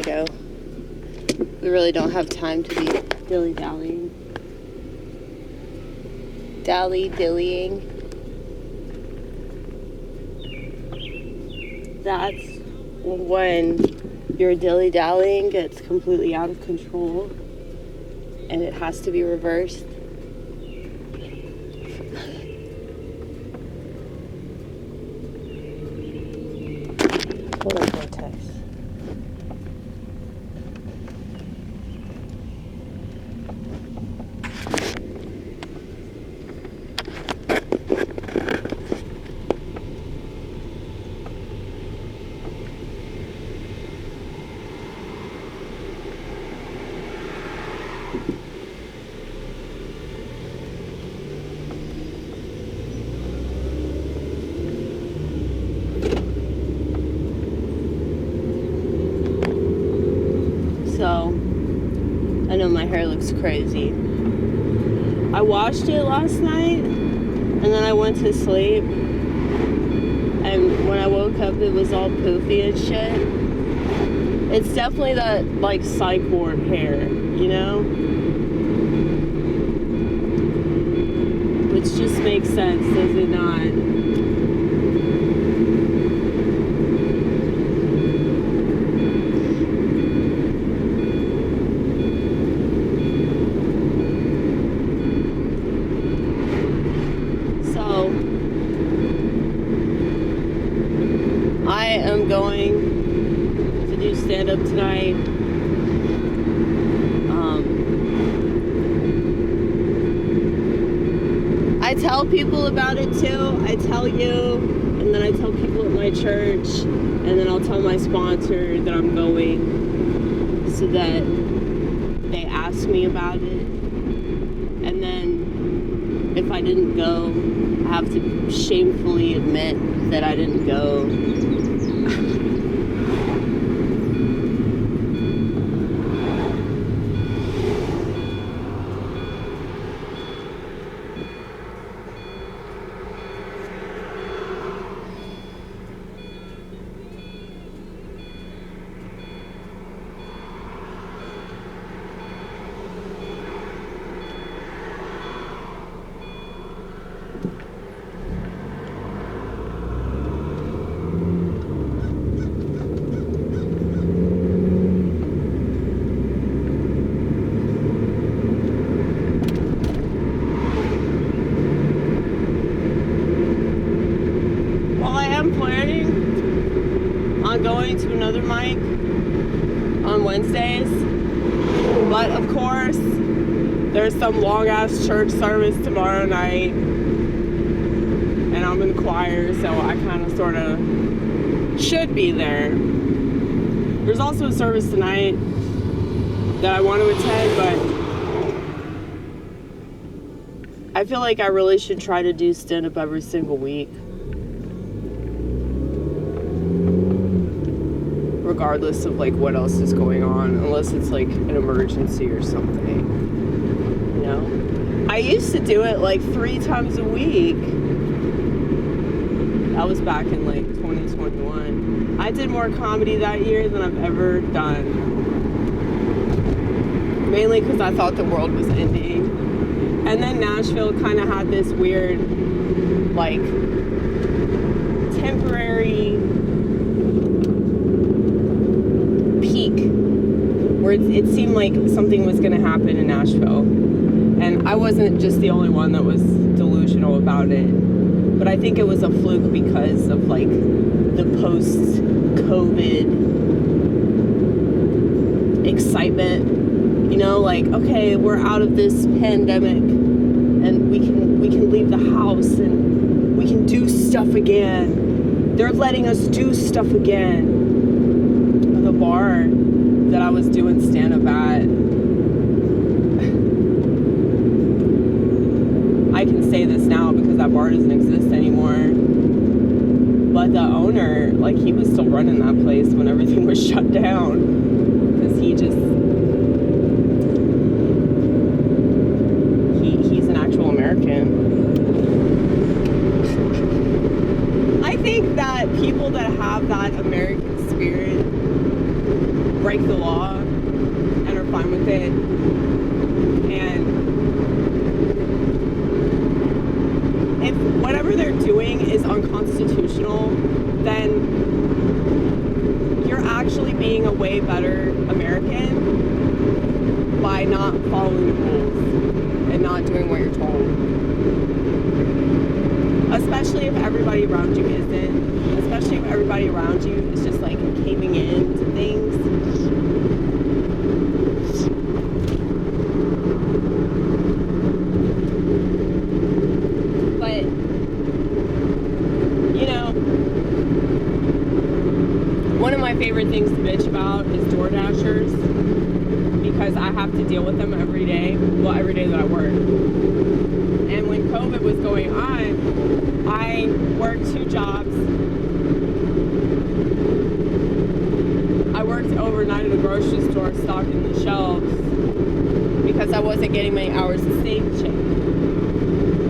go. We really don't have time to be dilly-dallying. Dillying. That's when your dilly-dallying gets completely out of control and it has to be reversed. Hold on, vortex. So, I know my hair looks crazy. I washed it last night, and then I went to sleep, and when I woke up, it was all poofy and shit. It's definitely that, like, psych ward hair, you know? Which just makes sense, does it not? I am going to do stand-up tonight. I tell people about it too. I tell you, and then I tell people at my church, and then I'll tell my sponsor that I'm going so that they ask me about it. And then if I didn't go, I have to shamefully admit that I didn't go. Going to another mic on Wednesdays, but of course there's some long-ass church service tomorrow night, and I'm in the choir, so I kind of sort of should be there. There's also a service tonight that I want to attend, but I feel like I really should try to do stand-up every single week, regardless of like what else is going on, unless it's like an emergency or something, you know. I used to do it like 3 times a week. That was back in like 2021. I did more comedy that year than I've ever done, mainly because I thought the world was ending. And then Nashville kind of had this weird like temporary where it seemed like something was going to happen in Nashville, and I wasn't just the only one that was delusional about it, but I think it was a fluke because of like the post-COVID excitement, you know, like, okay, we're out of this pandemic and we can leave the house and we can do stuff again. They're letting us do stuff again. The bar that I was doing stand-up at, I can say this now because that bar doesn't exist anymore, but the owner, like, he was still running that place when everything was shut down, because he's an actual American. I think that people that have that American spirit break the whatever they're doing is unconstitutional, then you're actually being a way better American by not following the rules and not doing what you're told. Especially if everybody around you isn't. Especially if everybody around you is just like caving in to things. But, you know, one of my favorite things to bitch about is door dashers, because I have to deal with them every day. Well, every day that I work. And when COVID was going on, I worked 2 jobs. I worked overnight at a grocery store stocking the shelves because I wasn't getting many hours of Steak and Shake.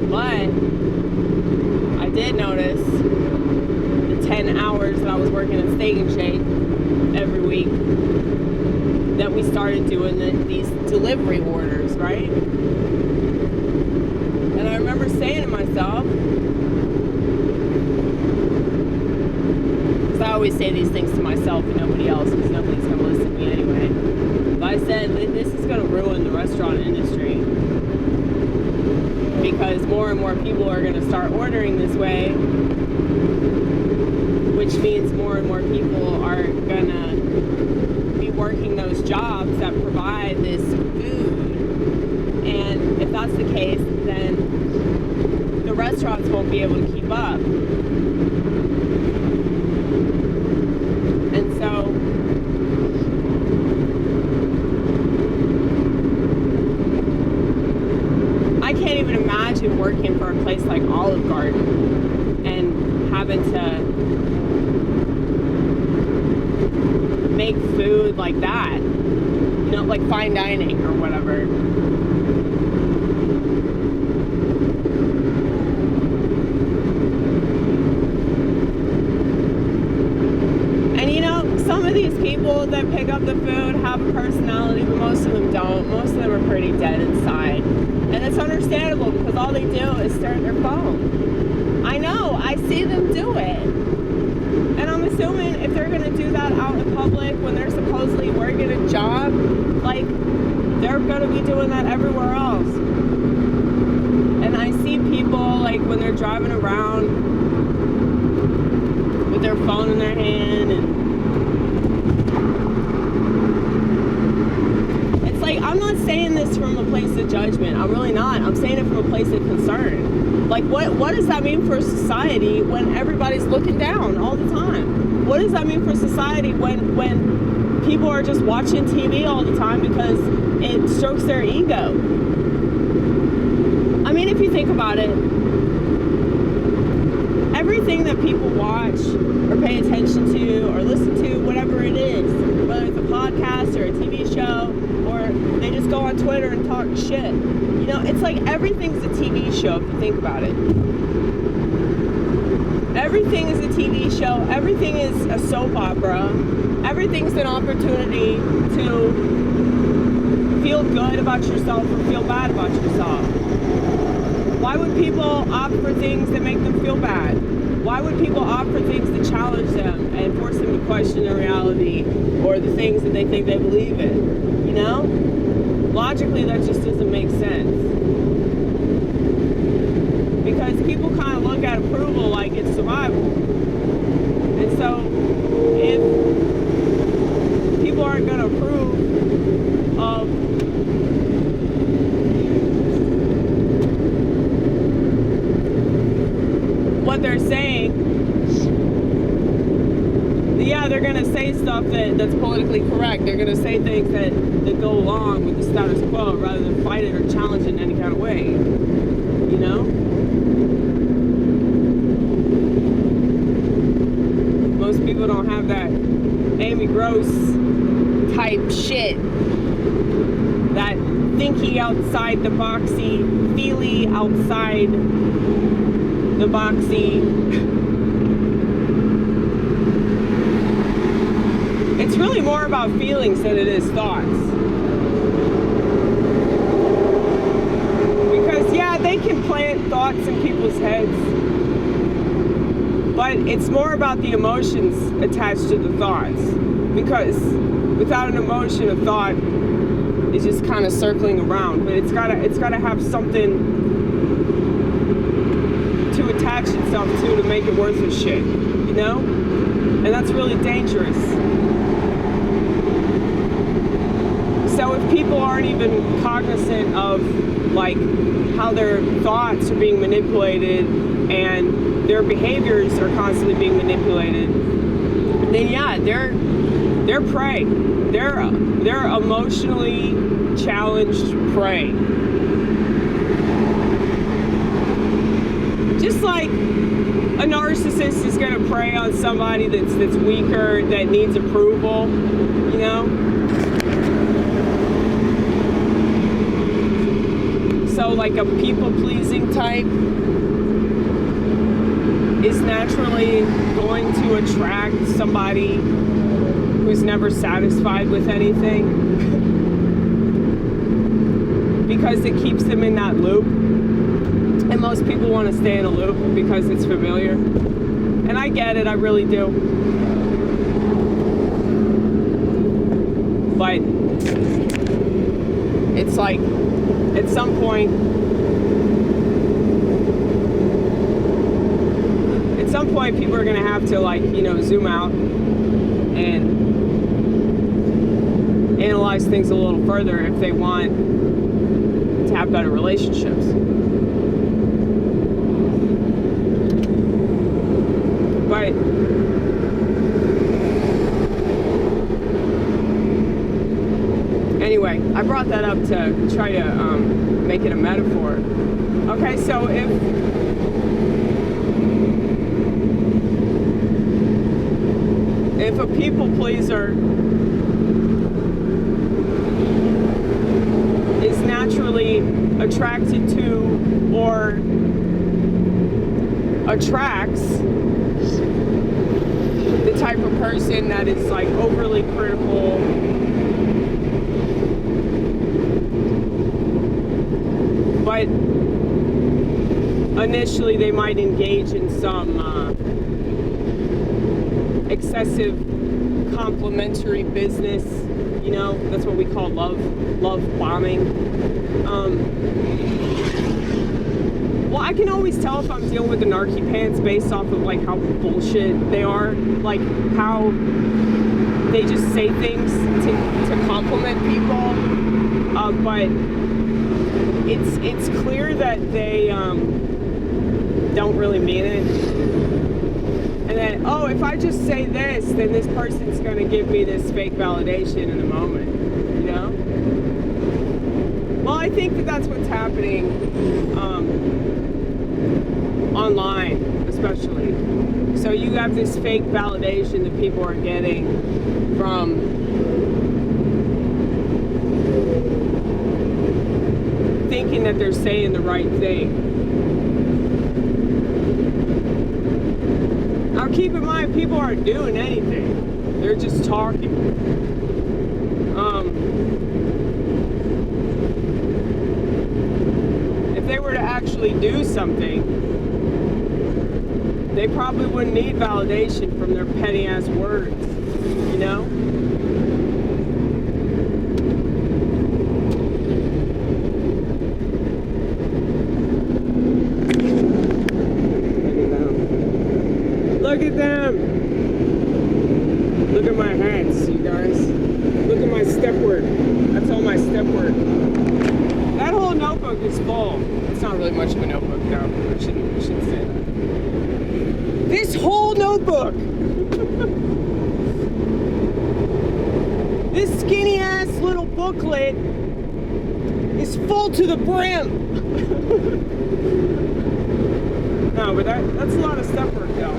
But I did notice the 10 hours that I was working at Steak and Shake every week that we started doing these delivery orders, right? And I remember saying to myself, because I always say these things to myself and nobody else, because nobody's going to listen to me anyway. But I said, this is going to ruin the restaurant industry. Because more and more people are going to start ordering this way, which means more and more people are going to be working those jobs that provide this food. And if that's the case, then the restaurants won't be able to keep up. And so I can't even imagine working for a place like Olive Garden and having to make food like that, you know, like fine dining or whatever. Some of these people that pick up the food have a personality, but most of them don't. Most of them are pretty dead inside. And it's understandable because all they do is stare at their phone. I know, I see them do it. And I'm assuming if they're going to do that out in public when they're supposedly working a job, like, they're going to be doing that everywhere else. And I see people, like, when they're driving around with their phone in their hand and I'm not saying this from a place of judgment. I'm really not. I'm saying it from a place of concern. Like, what does that mean for society when everybody's looking down all the time? What does that mean for society when people are just watching TV all the time because it strokes their ego? I mean, if you think about it, everything that people watch or pay attention to or listen to, whatever it is, whether it's a podcast or a TV show, or they just go on Twitter and talk shit. You know, it's like everything's a TV show if you think about it. Everything is a TV show. Everything is a soap opera. Everything's an opportunity to feel good about yourself or feel bad about yourself. Why would people opt for things that make them feel bad? Why would people opt for things that challenge them and force them to question their reality or the things that they think they believe in? You know? Logically, that just doesn't make sense. Because people kind of look at approval like it's survival. And so, if people aren't going to approve of what they're saying, yeah, they're going to say stuff that's politically correct. They're going to say things that go along with the status quo rather than fight it or challenge it in any kind of way. You know? Most people don't have that Amy Gross type shit. That thinky outside the boxy, feely outside the boxy. It's really more about feelings than it is thoughts. Because, yeah, they can plant thoughts in people's heads, But it's more about the emotions attached to the thoughts, because without an emotion, a thought is just kind of circling around. But it's gotta have something to attach itself to make it worth a shit, you know? And that's really dangerous. So if people aren't even cognizant of like how their thoughts are being manipulated and their behaviors are constantly being manipulated, then yeah, they're prey. They're emotionally challenged prey. Just like a narcissist is gonna prey on somebody that's weaker, that needs approval, you know? So like a people-pleasing type is naturally going to attract somebody who's never satisfied with anything because it keeps them in that loop. And most people want to stay in a loop because it's familiar. And I get it, I really do. But it's like, at some point, people are going to have to, like, you know, zoom out and analyze things a little further if they want to have better relationships. But anyway, I brought that up to try to make it a metaphor. Okay, so if a people pleaser is naturally attracted to or attracts the type of person that is like overly critical, but initially they might engage in some excessive complimentary business, you know, that's what we call love bombing. Well, I can always tell if I'm dealing with the narky pants based off of like how bullshit they are, like how they just say things to compliment people, but it's clear that they don't really mean it. And then, oh, if I just say this, then this person's going to give me this fake validation in a moment, you know? Well, I think that that's what's happening online, especially. So you have this fake validation that people are getting from thinking that they're saying the right thing. Now keep in mind, people aren't doing anything. They're just talking. If they were to actually do something, they probably wouldn't need validation from their petty ass words, you know? Look at them! Look at my hands, you guys. Look at my step work. That's all my step work. That whole notebook is full. It's not really much of a notebook, though. I shouldn't say that. This whole notebook! This skinny ass little booklet is full to the brim! No, but that's a lot of step work, though.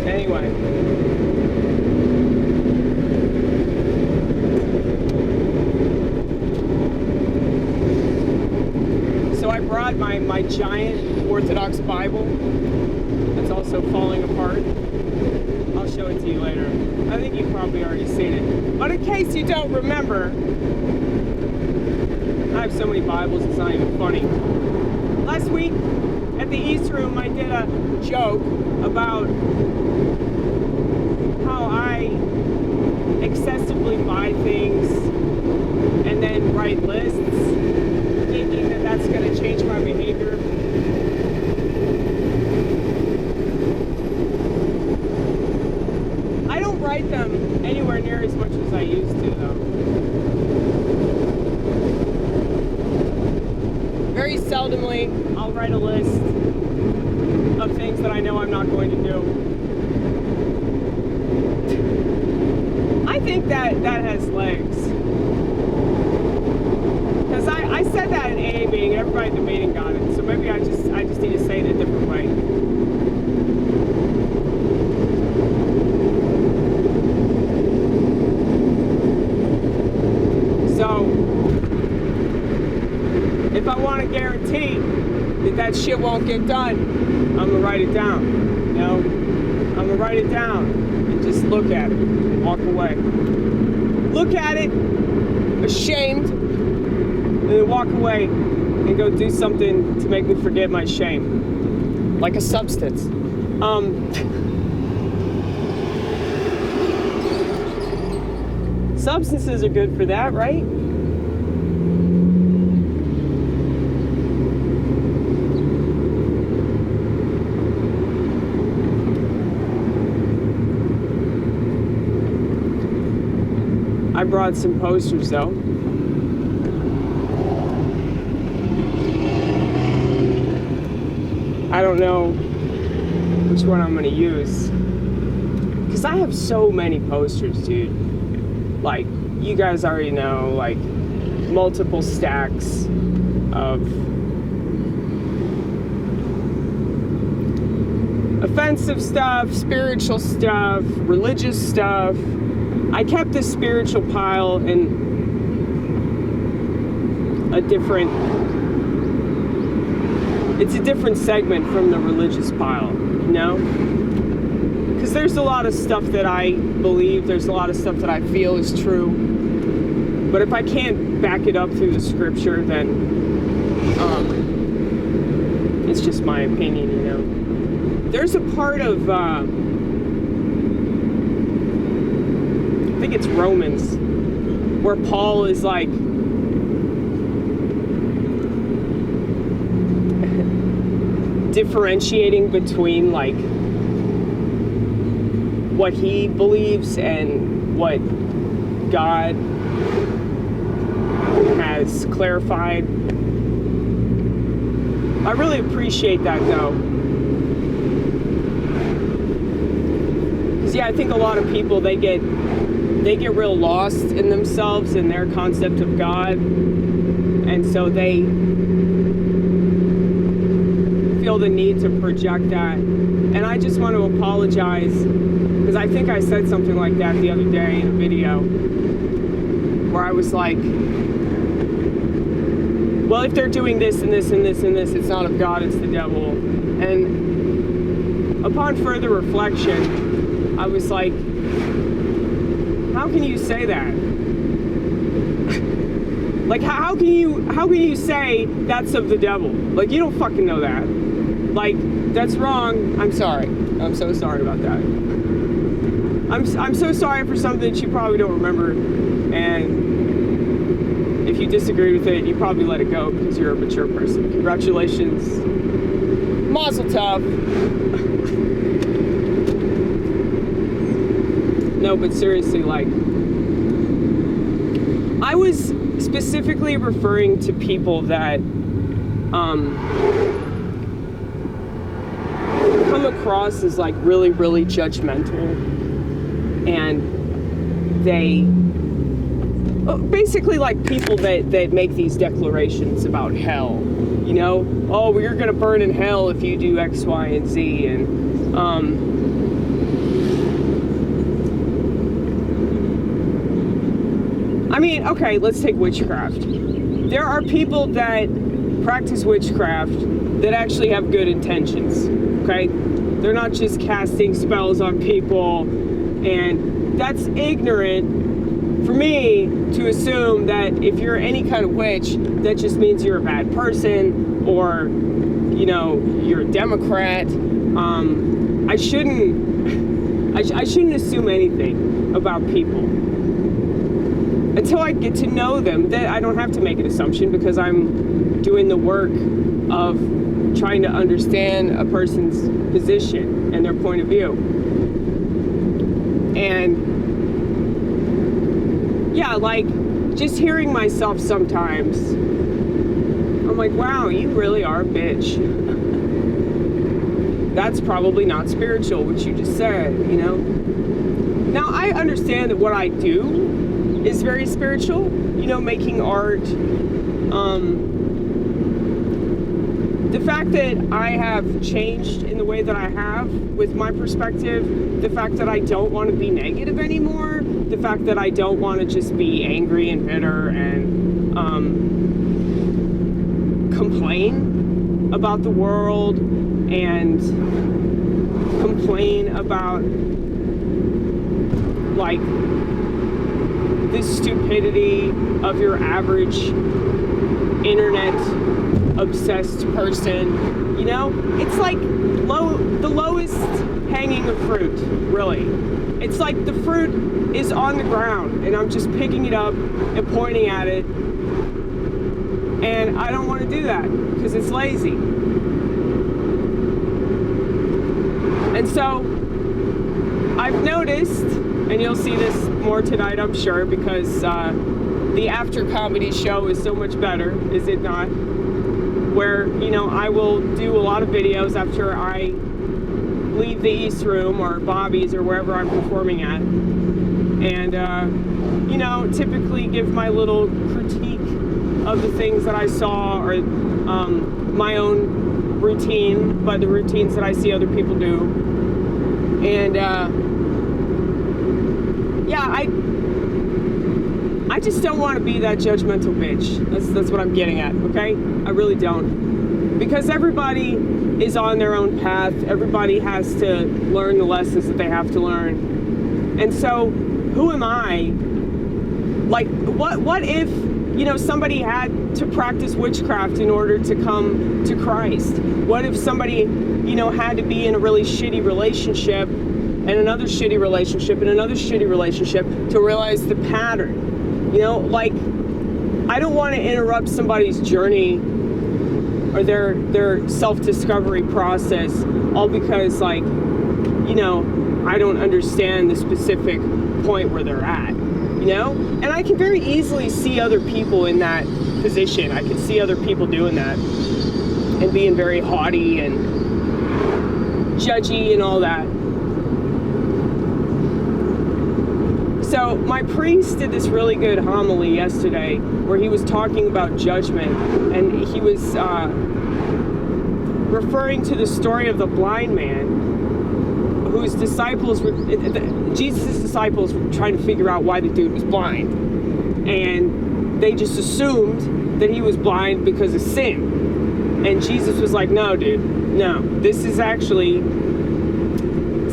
Anyway. So I brought my giant Orthodox Bible that's also falling apart. I'll show it to you later. I think you've probably already seen it. But it case you don't remember, I have so many Bibles, it's not even funny. Last week at the East Room, I did a joke about how I excessively buy things and then write lists, thinking that that's going to change my behavior. I don't write them anywhere near as much as I used to, though. Very seldomly, I'll write a list of things that I know I'm not going to do. I think that has legs. Because I said that in AA meeting, and everybody at the meeting got it. So maybe I just need to say it a different way. So, if I want to guarantee that shit won't get done, I'm gonna write it down. You know, I'm gonna write it down and just look at it, and walk away. Look at it, ashamed, and then walk away and go do something to make me forget my shame, like a substance. Substances are good for that, right? I brought some posters though. I don't know which one I'm gonna use, because I have so many posters, dude. Like, you guys already know, like, multiple stacks of offensive stuff, spiritual stuff, religious stuff. I kept the spiritual pile in a different, it's a different segment from the religious pile, you know? Because there's a lot of stuff that I believe, there's a lot of stuff that I feel is true. But if I can't back it up through the scripture, then it's just my opinion, you know? There's a part of, I think it's Romans, where Paul is like, differentiating between like what he believes and what God has clarified. I really appreciate that though. Because yeah, I think a lot of people, they get real lost in themselves and their concept of God, and so they feel the need to project that. And I just want to apologize, because I think I said something like that the other day in a video where I was like, well, if they're doing this and this and this and this, it's not of God, it's the devil. And upon further reflection, I was like, how can you say that? Like, how can you say that's of the devil? Like, you don't fucking know that. Like, that's wrong. I'm sorry. I'm so sorry about that. I'm so sorry for something that you probably don't remember, and if you disagree with it, you probably let it go because you're a mature person. Congratulations. Mazel tov. No, but seriously, like, I was specifically referring to people that come across as like really, really judgmental, and they basically like people that make these declarations about hell, you know, oh, well, you're gonna burn in hell if you do X, Y, and Z, and I mean, okay, let's take witchcraft. There are people that practice witchcraft that actually have good intentions, okay? They're not just casting spells on people, and that's ignorant for me to assume that if you're any kind of witch, that just means you're a bad person, or, you know, you're a Democrat. I shouldn't assume anything about people until I get to know them. That I don't have to make an assumption, because I'm doing the work of trying to understand a person's position and their point of view. And yeah, like, just hearing myself sometimes, I'm like, wow, you really are a bitch. That's probably not spiritual, what you just said, you know? Now, I understand that what I do is very spiritual, you know, making art. The fact that I have changed in the way that I have with my perspective, the fact that I don't want to be negative anymore, the fact that I don't want to just be angry and bitter and complain about the world and complain about, like, the stupidity of your average internet obsessed person, you know? It's like the lowest hanging of fruit, really. It's like the fruit is on the ground and I'm just picking it up and pointing at it, and I don't want to do that because it's lazy. And so I've noticed, and you'll see this more tonight, I'm sure, because the after comedy show is so much better, is it not? Where, you know, I will do a lot of videos after I leave the East Room or Bobby's or wherever I'm performing at, and you know, typically give my little critique of the things that I saw, or my own routine, but the routines that I see other people do. And yeah, I just don't want to be that judgmental bitch. That's what I'm getting at, okay? I really don't. Because everybody is on their own path. Everybody has to learn the lessons that they have to learn. And so, who am I? Like, what if, you know, somebody had to practice witchcraft in order to come to Christ? What if somebody, you know, had to be in a really shitty relationship, and another shitty relationship, and another shitty relationship, to realize the pattern? You know, like, I don't want to interrupt somebody's journey or their self-discovery process, all because, like, you know, I don't understand the specific point where they're at, you know? And I can very easily see other people in that position. I can see other people doing that and being very haughty and judgy and all that. So my priest did this really good homily yesterday where he was talking about judgment, and he was referring to the story of the blind man whose disciples were, Jesus' disciples were trying to figure out why the dude was blind, and they just assumed that he was blind because of sin. And Jesus was like, no, dude, no, this is actually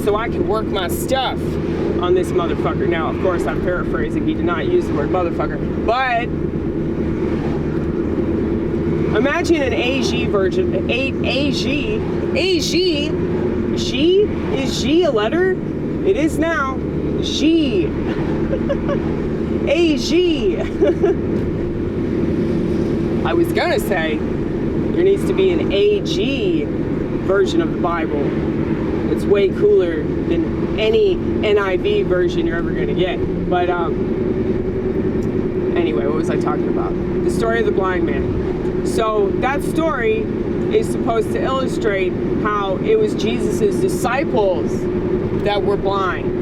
so I can work my stuff on this motherfucker. Now, of course, I'm paraphrasing. He did not use the word motherfucker. But imagine an AG version. AG? G? Is G a letter? It is now. G. AG. I was gonna say there needs to be an AG version of the Bible. It's way cooler than any NIV version you're ever going to get. But anyway, what was I talking about? The story of the blind man. So that story is supposed to illustrate how it was Jesus' disciples that were blind.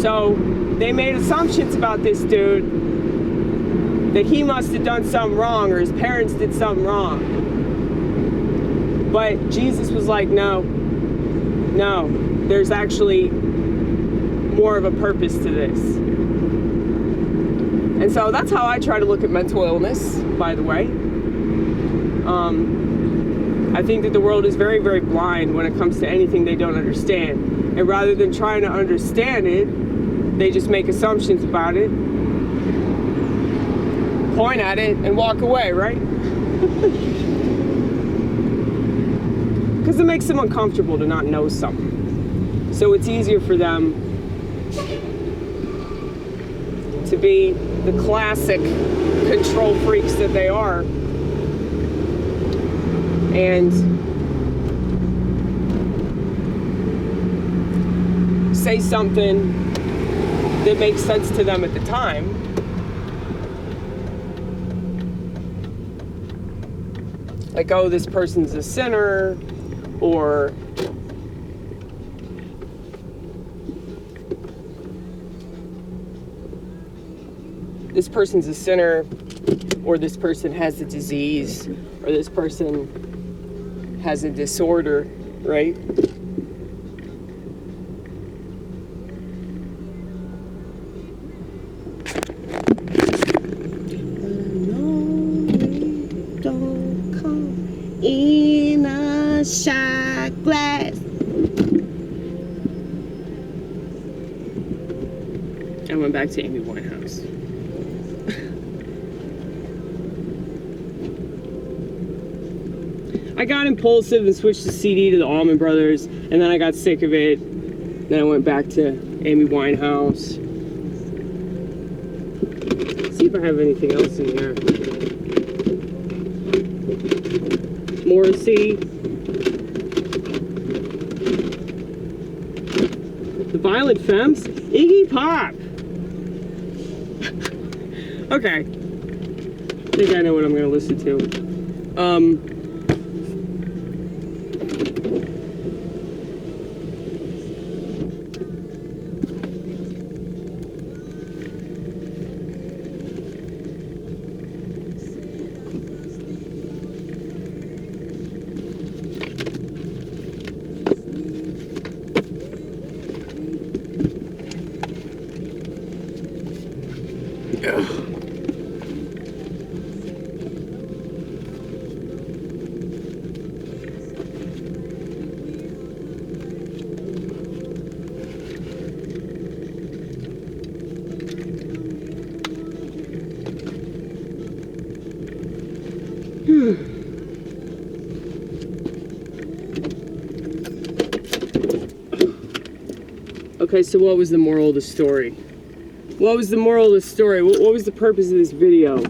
So they made assumptions about this dude, that he must have done something wrong, or his parents did something wrong. But Jesus was like, no, there's actually more of a purpose to this. And so that's how I try to look at mental illness, by the way. I think that the world is very, very blind when it comes to anything they don't understand. And rather than trying to understand it, they just make assumptions about it, point at it, and walk away, right? Because it makes them uncomfortable to not know something. So it's easier for them to be the classic control freaks that they are and say something that makes sense to them at the time, like, oh, this person's a sinner, or this person's a sinner, or this person has a disease, or this person has a disorder, right? In a shot glass. I went back to Amy Winehouse. I got impulsive and switched the CD to the Allman Brothers, and then I got sick of it. Then I went back to Amy Winehouse. Let's see if I have anything else in here. Morrissey. The Violent Femmes. Iggy Pop. Okay. I think I know what I'm going to listen to. Okay, so what was the moral of the story? What was the moral of the story? What was the purpose of this video?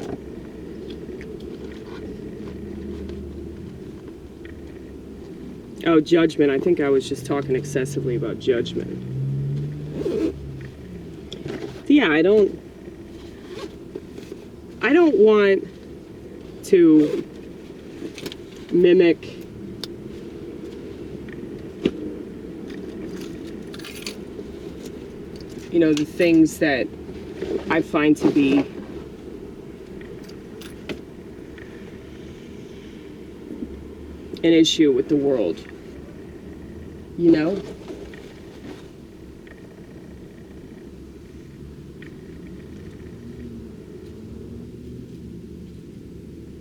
Oh, judgment. I think I was just talking excessively about judgment. Yeah, I don't want to mimic the things that I find to be an issue with the world,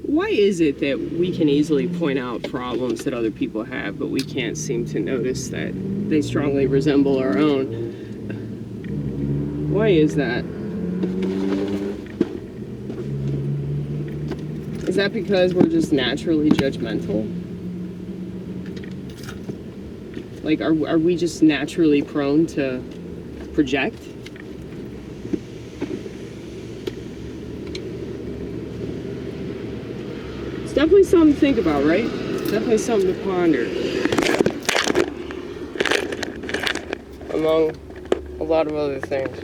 Why is it that we can easily point out problems that other people have, but we can't seem to notice that they strongly resemble our own? Why is that? Is that because we're just naturally judgmental? Like, are we just naturally prone to project? It's definitely something to think about, right? Definitely something to ponder. Among a lot of other things.